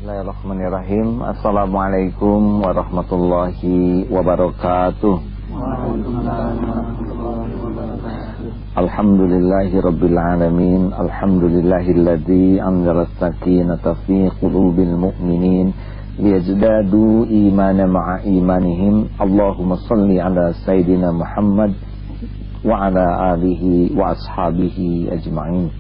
Bismillahirrahmanirrahim. Assalamualaikum warahmatullahi wabarakatuh. Alhamdulillahi rabbil alamin. Alhamdulillahilladzi anzala as-sakinata fi qulubil mu'minin liyazdadu imanan ma'a imanihim. Allahumma shalli ala sayyidina Muhammad wa ala alihi wa ashabihi ajma'in.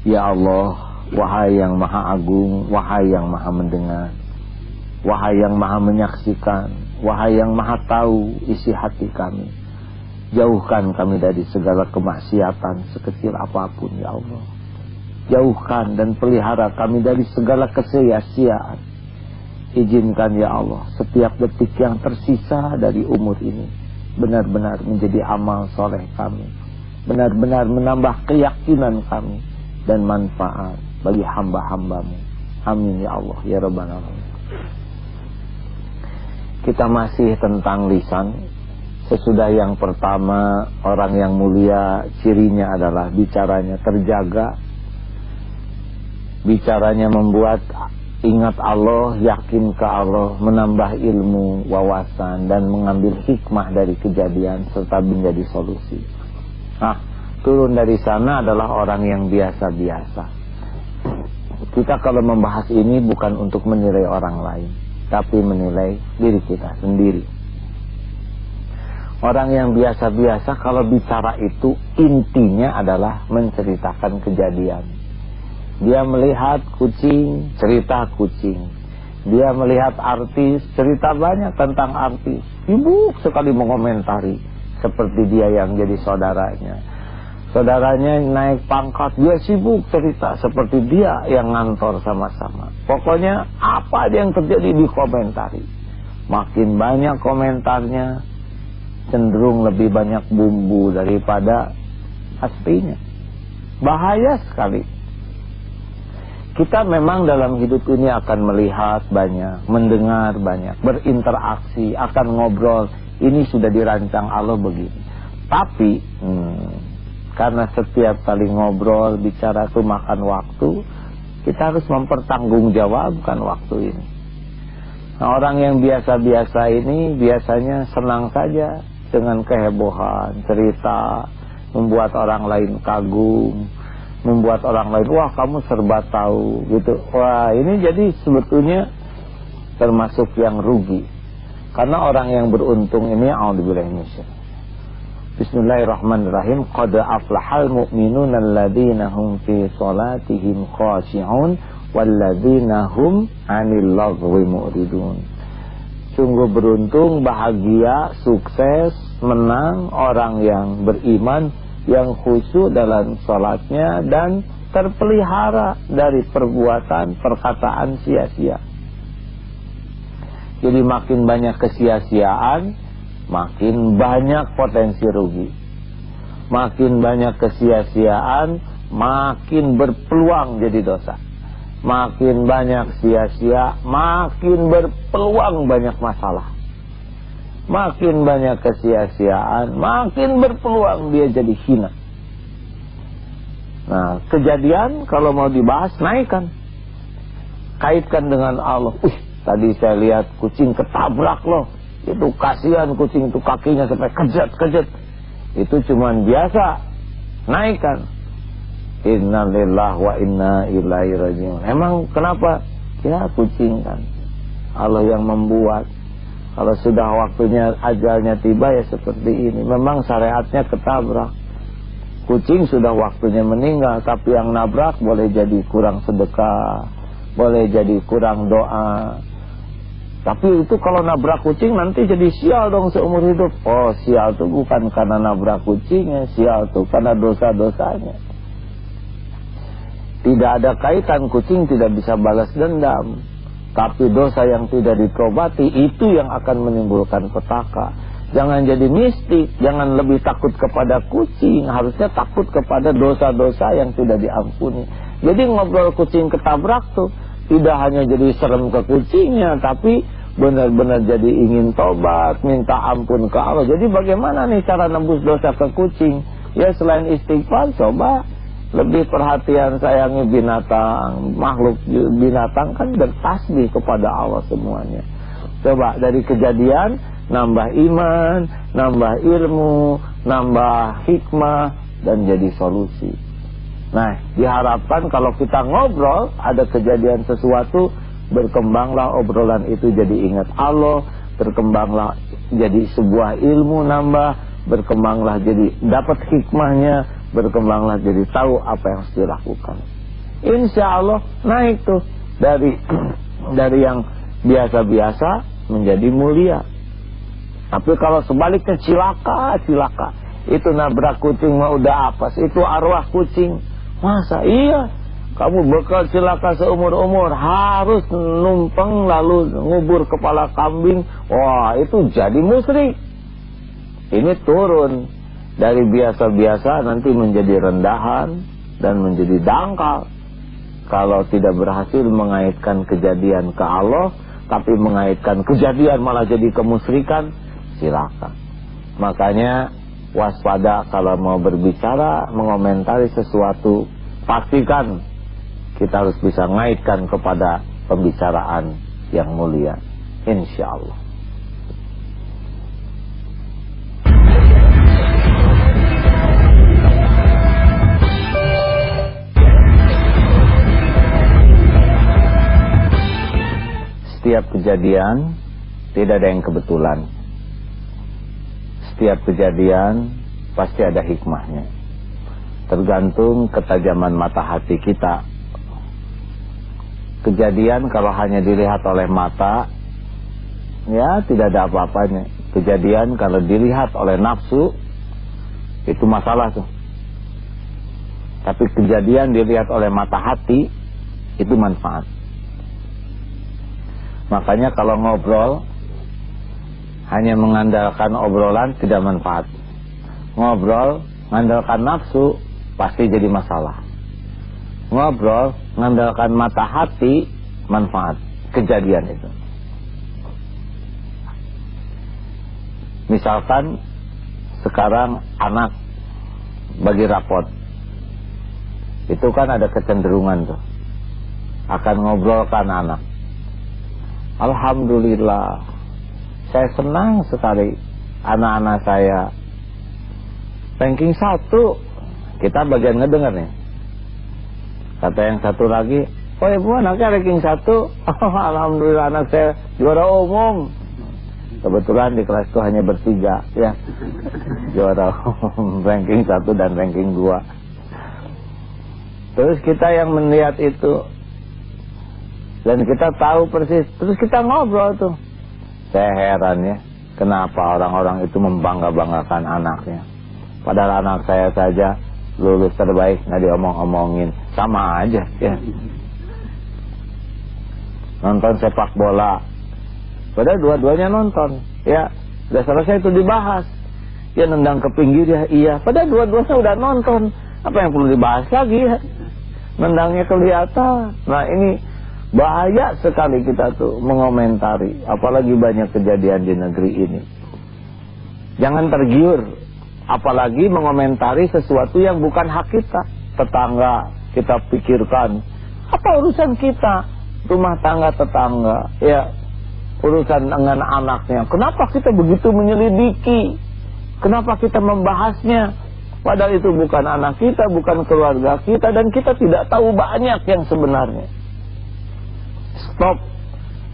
Ya Allah, wahai yang maha agung, wahai yang maha mendengar, wahai yang maha menyaksikan, wahai yang maha tahu isi hati kami, jauhkan kami dari segala kemaksiatan sekecil apapun ya Allah. Jauhkan dan pelihara kami dari segala kesia-siaan. Izinkan ya Allah setiap detik yang tersisa dari umur ini benar-benar menjadi amal soleh kami, benar-benar menambah keyakinan kami dan manfaat bagi hamba-hambamu. Amin ya Allah ya Rabbal Alamin. Kita masih tentang lisan. Sesudah yang pertama, orang yang mulia cirinya adalah bicaranya terjaga, bicaranya membuat ingat Allah, yakin ke Allah, menambah ilmu, wawasan, dan mengambil hikmah dari kejadian serta menjadi solusi. Nah, turun dari sana adalah orang yang biasa-biasa. Kita kalau membahas ini bukan untuk menilai orang lain, tapi menilai diri kita sendiri. Orang yang biasa-biasa kalau bicara itu intinya adalah menceritakan kejadian. Dia melihat kucing, cerita kucing. Dia melihat artis, cerita banyak tentang artis. Sibuk sekali mengomentari seperti dia yang jadi saudaranya. Saudaranya naik pangkat, dia sibuk cerita seperti dia yang ngantor sama-sama. Pokoknya apa yang terjadi dikomentari. Makin banyak komentarnya, cenderung lebih banyak bumbu daripada aslinya. Bahaya sekali. Kita memang dalam hidup ini akan melihat banyak, mendengar banyak, berinteraksi, akan ngobrol. Ini sudah dirancang Allah begini. Tapi karena setiap kali ngobrol, bicara itu makan waktu, kita harus mempertanggungjawabkan waktu ini. Nah, orang yang biasa-biasa ini biasanya senang saja dengan kehebohan, cerita, membuat orang lain kagum, membuat orang lain, wah kamu serba tahu, gitu. Wah, ini jadi sebetulnya termasuk yang rugi. Karena orang yang beruntung ini, a'udzubillahi minasyaitonir. Bismillahirrahmanirrahim. Qad aflahal mu'minuna alladzina hum fi shalatihim khashi'un walladzina hum 'anil lagwi mu'ridun. Sungguh beruntung, bahagia, sukses, menang orang yang beriman, yang khusyuk dalam salatnya dan terpelihara dari perbuatan, perkataan sia-sia. Jadi makin banyak kesia-siaan, makin banyak potensi rugi. Makin banyak kesia-siaan, makin berpeluang jadi dosa. Makin banyak sia-sia, makin berpeluang banyak masalah. Makin banyak kesia-siaan, makin berpeluang dia jadi hina. Nah, kejadian kalau mau dibahas, naikkan. Kaitkan dengan Allah. Tadi saya lihat kucing ketabrak loh. Itu kasihan kucing itu, kakinya sampai kejat-kejat. Itu cuman biasa. Naikkan. Inna lillahi wa inna ilaihi raji'un. Emang kenapa? Ya kucing kan Allah yang membuat. Kalau sudah waktunya ajalnya tiba ya seperti ini. Memang syariatnya ketabrak. Kucing sudah waktunya meninggal, tapi yang nabrak boleh jadi kurang sedekah, boleh jadi kurang doa. Tapi itu kalau nabrak kucing nanti jadi sial dong seumur hidup. Oh, sial itu bukan karena nabrak kucingnya, sial itu karena dosa-dosanya. Tidak ada kaitan, kucing tidak bisa balas dendam. Tapi dosa yang tidak ditobati itu yang akan menimbulkan petaka. Jangan jadi mistik, jangan lebih takut kepada kucing, harusnya takut kepada dosa-dosa yang tidak diampuni. Jadi ngobrol kucing ketabrak tuh tidak hanya jadi serem ke kucingnya, tapi benar-benar jadi ingin tobat, minta ampun ke Allah. Jadi bagaimana nih cara nembus dosa ke kucing? Ya selain istighfar, coba lebih perhatian sayangi binatang. Makhluk binatang kan bertasbih kepada Allah semuanya. Coba dari kejadian nambah iman, nambah ilmu, nambah hikmah, dan jadi solusi. Nah, diharapkan kalau kita ngobrol ada kejadian sesuatu, berkembanglah obrolan itu jadi ingat Allah, berkembanglah jadi sebuah ilmu nambah, berkembanglah jadi dapat hikmahnya, berkembanglah jadi tahu apa yang harus dilakukan. Insya Allah naik tuh dari yang biasa-biasa menjadi mulia. Tapi kalau sebaliknya cilaka, itu nabrak kucing mah udah apes, itu arwah kucing. Masa iya kamu bekal cilaka seumur-umur harus numpang lalu ngubur kepala kambing? Wah, itu jadi musyrik. Ini turun dari biasa-biasa nanti menjadi rendahan dan menjadi dangkal. Kalau tidak berhasil mengaitkan kejadian ke Allah, tapi mengaitkan kejadian malah jadi kemusyrikan, silakan. Makanya waspada kalau mau berbicara, mengomentari sesuatu, pastikan kita harus bisa mengaitkan kepada pembicaraan yang mulia, insya Allah. Setiap kejadian tidak ada yang kebetulan. Setiap kejadian pasti ada hikmahnya. Tergantung ketajaman mata hati kita. Kejadian kalau hanya dilihat oleh mata, ya tidak ada apa-apanya. Kejadian kalau dilihat oleh nafsu, itu masalah tuh. Tapi kejadian dilihat oleh mata hati, itu manfaat. Makanya kalau ngobrol hanya mengandalkan obrolan tidak manfaat. Ngobrol mengandalkan nafsu pasti jadi masalah. Ngobrol mengandalkan mata hati manfaat kejadian itu. Misalkan sekarang anak bagi rapot, itu kan ada kecenderungan tuh akan ngobrolkan anak. Alhamdulillah, saya senang sekali anak-anak saya ranking 1. Kita bagian ngedenger nih. Kata yang satu lagi, oh ibu anaknya ranking 1. Oh, alhamdulillah anak saya juara umum. Kebetulan di kelas itu hanya bertiga, ya, juara umum, ranking 1 dan ranking 2. Terus kita yang melihat itu, dan kita tahu persis, terus kita ngobrol tuh. Saya heran ya, kenapa orang-orang itu membangga-banggakan anaknya. Padahal anak saya saja lulus terbaik, nggak diomong-omongin, sama aja ya. Nonton sepak bola, padahal dua-duanya nonton, ya. Udah selesai itu dibahas, dia nendang ke pinggir ya, iya. Padahal dua-duanya udah nonton, apa yang perlu dibahas lagi ya? Nendangnya kelihatan. Nah ini bahaya sekali kita tuh mengomentari, apalagi banyak kejadian di negeri ini. Jangan tergiur, apalagi mengomentari sesuatu yang bukan hak kita. Tetangga kita pikirkan, apa urusan kita? Rumah tangga tetangga, ya, urusan dengan anaknya. Kenapa kita begitu menyelidiki? Kenapa kita membahasnya? Padahal itu bukan anak kita, bukan keluarga kita, dan kita tidak tahu banyak yang sebenarnya. Stop,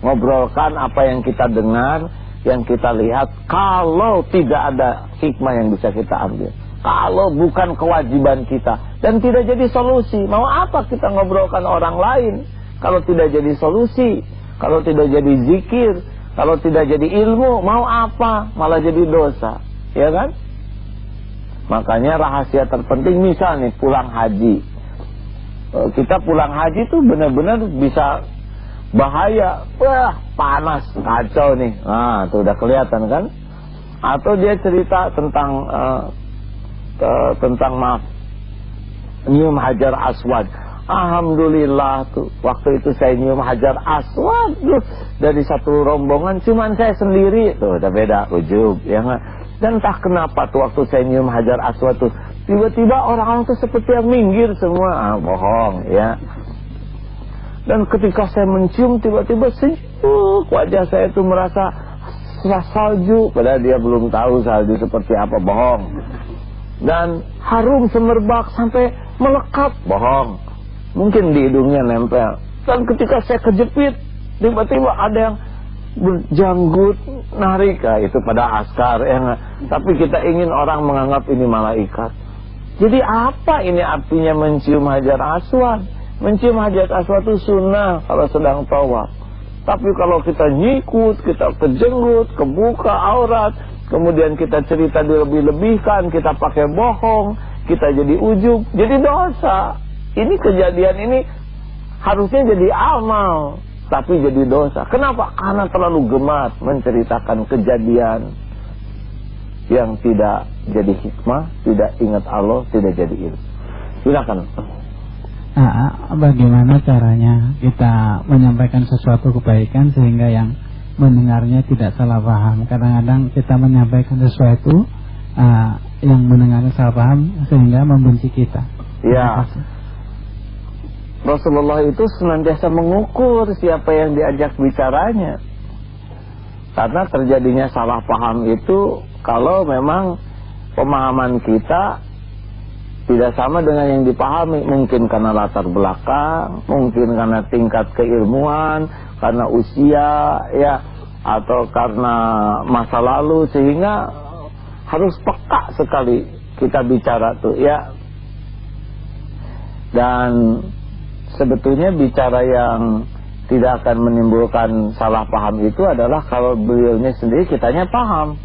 ngobrolkan apa yang kita dengar, yang kita lihat. Kalau tidak ada hikmah yang bisa kita ambil, kalau bukan kewajiban kita, dan tidak jadi solusi, mau apa kita ngobrolkan orang lain kalau tidak jadi solusi, kalau tidak jadi zikir, kalau tidak jadi ilmu, mau apa? Malah jadi dosa, ya kan? Makanya rahasia terpenting, misalnya pulang haji, kita pulang haji tuh benar-benar bisa bahaya. Wah, panas, kacau nih. Nah, itu udah kelihatan kan? Atau dia cerita tentang maaf, nyium hajar aswad. Alhamdulillah tuh, waktu itu saya nyium hajar aswad tuh, dari satu rombongan cuman saya sendiri. Tuh udah beda, ujub, ya nggak? Dan entah kenapa tuh waktu saya nyium hajar aswad tuh tiba-tiba orang-orang itu seperti yang minggir semua. Bohong ya. Dan ketika saya mencium, tiba-tiba sejuk wajah saya itu merasa salju, padahal dia belum tahu salju seperti apa. Bohong. Dan harum semerbak sampai melekat. Bohong. Mungkin di hidungnya nempel. Dan ketika saya kejepit, tiba-tiba ada yang berjanggut narik. Itu pada askar ya. Tapi kita ingin orang menganggap ini malaikat. Jadi apa ini artinya mencium hajar aswad? Mencium hajar aswad itu sunnah kalau sedang tawaf. Tapi kalau kita nyikut, kita kejenggut, kebuka aurat, kemudian kita cerita dilebih-lebihkan, kita pakai bohong, kita jadi ujub, jadi dosa. Ini kejadian ini harusnya jadi amal, tapi jadi dosa. Kenapa? Karena terlalu gemar menceritakan kejadian yang tidak jadi hikmah, tidak ingat Allah, tidak jadi ilmu. Silakan. Bagaimana caranya kita menyampaikan sesuatu kebaikan sehingga yang mendengarnya tidak salah paham? Kadang-kadang kita menyampaikan sesuatu yang mendengarnya salah paham sehingga membenci kita. Ya, Rasulullah itu senantiasa mengukur siapa yang diajak bicaranya. Karena terjadinya salah paham itu kalau memang pemahaman kita tidak sama dengan yang dipahami. Mungkin karena latar belakang, mungkin karena tingkat keilmuan, karena usia ya, atau karena masa lalu, sehingga harus peka sekali kita bicara tuh ya. Dan sebetulnya bicara yang tidak akan menimbulkan salah paham itu adalah kalau beliaunya sendiri kitanya paham.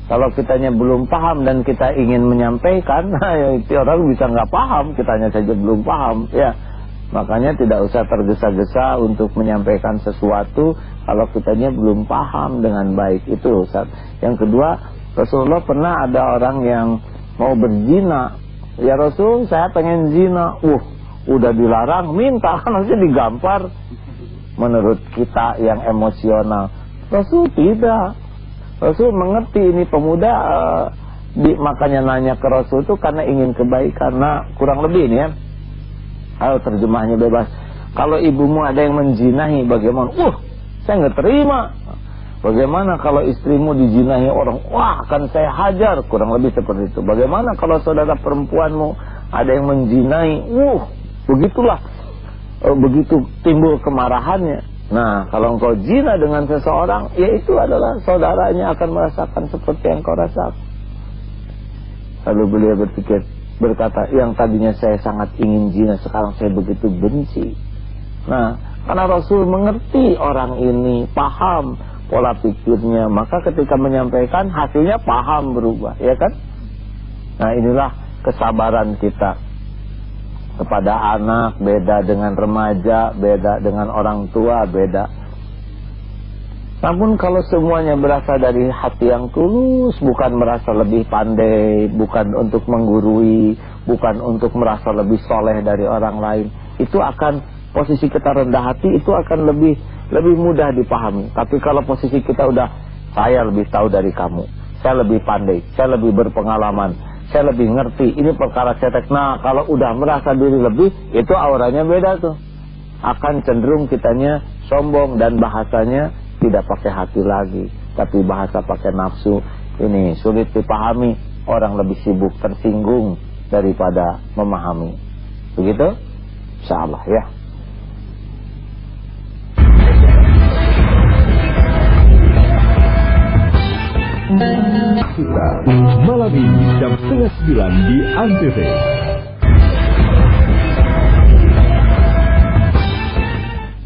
Kalau kitanya belum paham dan kita ingin menyampaikan, nah itu orang bisa nggak paham, kitanya saja belum paham ya. Makanya tidak usah tergesa-gesa untuk menyampaikan sesuatu kalau kitanya belum paham dengan baik. Itu Ustaz. Yang kedua, Rasulullah pernah ada orang yang mau berzina. Ya Rasul, saya pengen zina. Udah dilarang, minta, kan harusnya digampar. Menurut kita yang emosional, Rasul tidak. Rasul mengerti ini pemuda, makanya nanya ke Rasul itu karena ingin kebaikan. Nah, kurang lebih ini ya. Ayo terjemahnya bebas. Kalau ibumu ada yang menjinahi, bagaimana? Saya nggak terima. Bagaimana kalau istrimu dijinahi orang? Akan saya hajar. Kurang lebih seperti itu. Bagaimana kalau saudara perempuanmu ada yang menjinahi? Begitulah. Begitu timbul kemarahannya. Nah, kalau engkau zina dengan seseorang, ya itu adalah saudaranya akan merasakan seperti yang kau rasakan. Lalu beliau berkata, yang tadinya saya sangat ingin zina, sekarang saya begitu benci. Nah, karena Rasul mengerti orang ini, paham pola pikirnya, maka ketika menyampaikan hasilnya paham berubah, ya kan? Nah, inilah kesabaran kita. Kepada anak beda dengan remaja, beda dengan orang tua, beda. Namun kalau semuanya berasal dari hati yang tulus, bukan merasa lebih pandai, bukan untuk menggurui, bukan untuk merasa lebih soleh dari orang lain, itu akan posisi kita rendah hati itu akan lebih mudah dipahami. Tapi kalau posisi kita udah, saya lebih tahu dari kamu, saya lebih pandai, saya lebih berpengalaman, saya lebih ngerti, ini perkara cetek. Nah, kalau udah merasa diri lebih, itu auranya beda tuh. Akan cenderung kitanya sombong dan bahasanya tidak pakai hati lagi, tapi bahasa pakai nafsu. Ini sulit dipahami, orang lebih sibuk tersinggung daripada memahami. Begitu? Insyaallah ya. Kita malam ini jam 8:30 di Antv.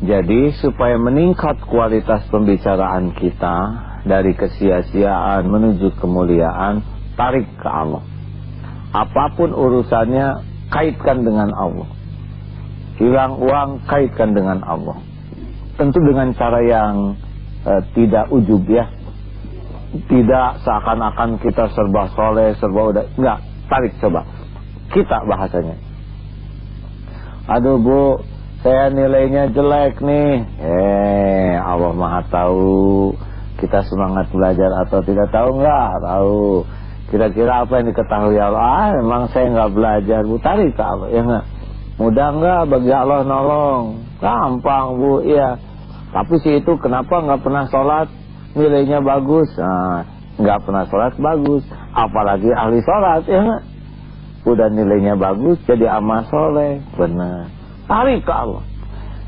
Jadi supaya meningkat kualitas pembicaraan kita dari kesia-siaan menuju kemuliaan, tarik ke Allah. Apapun urusannya, kaitkan dengan Allah. Hilang uang, kaitkan dengan Allah. Tentu dengan cara yang tidak ujub ya. Tidak seakan-akan kita serba soleh, serba udah. Enggak, tarik coba. Kita bahasanya. Aduh Bu, saya nilainya jelek nih. Allah Maha tahu. Kita semangat belajar atau tidak tahu? Enggak tahu. Kira-kira apa yang diketahui Allah? Memang saya nggak belajar, Bu. Tarik ke Allah, ya nggak? Mudah nggak bagi Allah nolong? Gampang, Bu, iya. Tapi si itu kenapa nggak pernah sholat? Nilainya bagus. Nah, nggak pernah sholat bagus. Apalagi ahli sholat, ya nggak? Udah nilainya bagus, jadi amal soleh. Benar. Tarik ke Allah.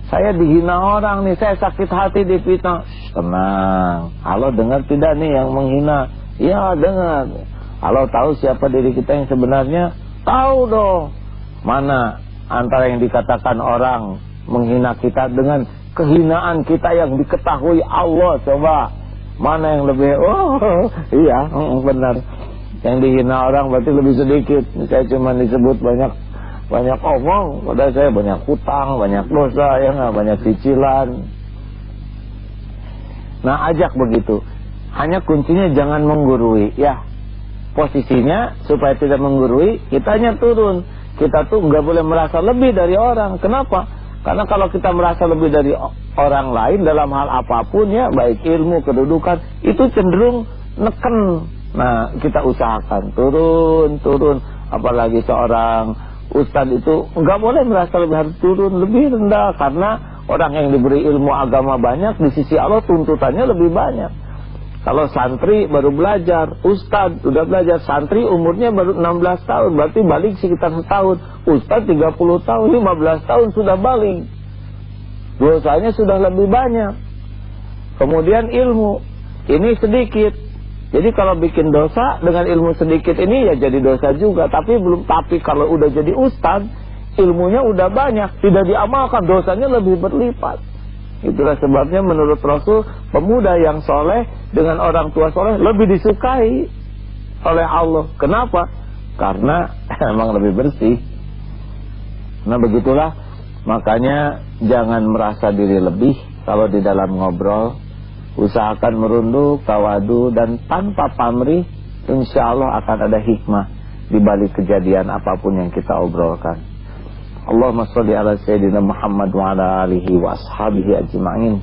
Saya dihina orang nih, saya sakit hati difitnah. Tenang. Allah dengar tidak nih yang menghina? Ya, dengar. Allah tahu siapa diri kita yang sebenarnya? Tahu dong. Mana antara yang dikatakan orang menghina kita dengan kehinaan kita yang diketahui Allah? Coba. Mana yang lebih? Oh, iya, benar. Yang dihina orang berarti lebih sedikit. Saya cuma disebut banyak omong, padahal saya banyak hutang, banyak dosa, ya nggak, banyak cicilan. Nah, ajak begitu. Hanya kuncinya jangan menggurui, ya. Posisinya supaya tidak menggurui, kitanya turun. Kita tuh nggak boleh merasa lebih dari orang. Kenapa? Karena kalau kita merasa lebih dari orang lain dalam hal apapun, ya, baik ilmu, kedudukan, itu cenderung neken. Nah, kita usahakan turun. Apalagi seorang ustadz itu nggak boleh merasa lebih, harus turun lebih rendah. Karena orang yang diberi ilmu agama banyak, di sisi Allah tuntutannya lebih banyak. Kalau santri baru belajar, ustadz udah belajar, santri umurnya baru 16 tahun, berarti balik sekitar setahun. Ustadz 30 tahun, 15 tahun sudah balik. Dosanya sudah lebih banyak. Kemudian ilmu, ini sedikit. Jadi kalau bikin dosa dengan ilmu sedikit ini ya jadi dosa juga. Tapi kalau udah jadi ustadz, ilmunya udah banyak, tidak diamalkan, dosanya lebih berlipat. Itulah sebabnya menurut Rasul, pemuda yang soleh dengan orang tua soleh lebih disukai oleh Allah. Kenapa? Karena emang lebih bersih. Nah, begitulah. Makanya jangan merasa diri lebih kalau di dalam ngobrol. Usahakan merunduk, tawadu, dan tanpa pamrih. Insya Allah akan ada hikmah di balik kejadian apapun yang kita obrolkan. Allahumma sholli ala sayyidina Muhammad wa ala alihi wa ashabihi ajma'in.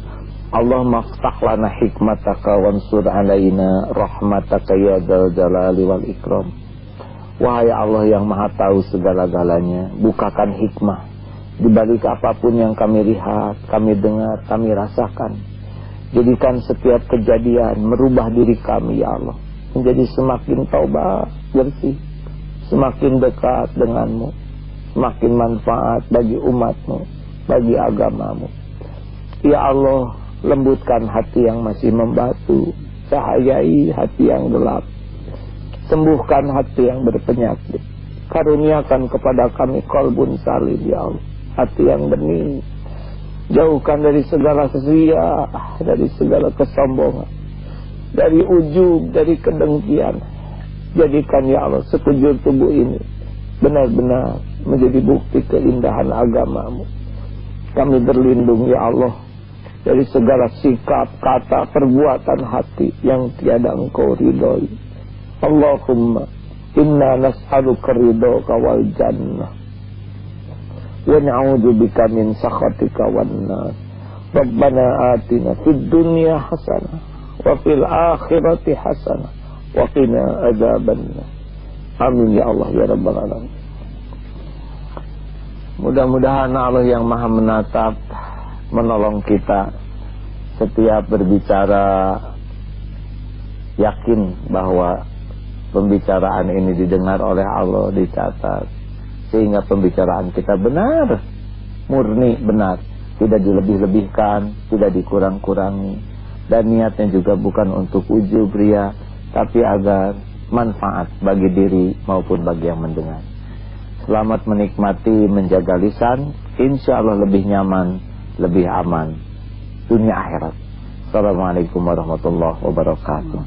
Allahumma aftah lana hikmataka wansur alaina rahmataka ya dzal jalali wal ikram. Wahai Allah yang maha tahu segala-galanya, bukakan hikmah di balik apapun yang kami lihat, kami dengar, kami rasakan. Jadikan setiap kejadian merubah diri kami, ya Allah, menjadi semakin taubat, bersih, semakin dekat denganmu, semakin manfaat bagi umatmu, bagi agamamu. Ya Allah, lembutkan hati yang masih membatu, cahayai hati yang gelap, sembuhkan hati yang berpenyakit, karuniakan kepada kami qalbun salim, ya Allah, hati yang bening. Jauhkan dari segala kesia, dari segala kesombongan, dari ujub, dari kedengkian. Jadikan, ya Allah, sekujur tubuh ini benar-benar menjadi bukti keindahan agamamu. Kami berlindung, ya Allah, dari segala sikap, kata, perbuatan hati yang tiada Engkau ridhoi. Allahumma inna nas'aluka ridhoka wal jannah wa na'udzu bika min sakhatika wan nar. Rabbana atina fid dunya hasanah wa fil akhirati hasanah wa qina adzabannar. Amin ya Allah ya rabbal alamin. Mudah-mudahan Allah yang maha menatap menolong kita setiap berbicara, yakin bahwa pembicaraan ini didengar oleh Allah, dicatat, sehingga pembicaraan kita benar, murni, benar, tidak dilebih-lebihkan, tidak dikurang-kurangi, dan niatnya juga bukan untuk ujub ria, tapi agar manfaat bagi diri maupun bagi yang mendengar. Selamat menikmati menjaga lisan, insya Allah lebih nyaman, lebih aman dunia akhirat. Assalamualaikum warahmatullahi wabarakatuh.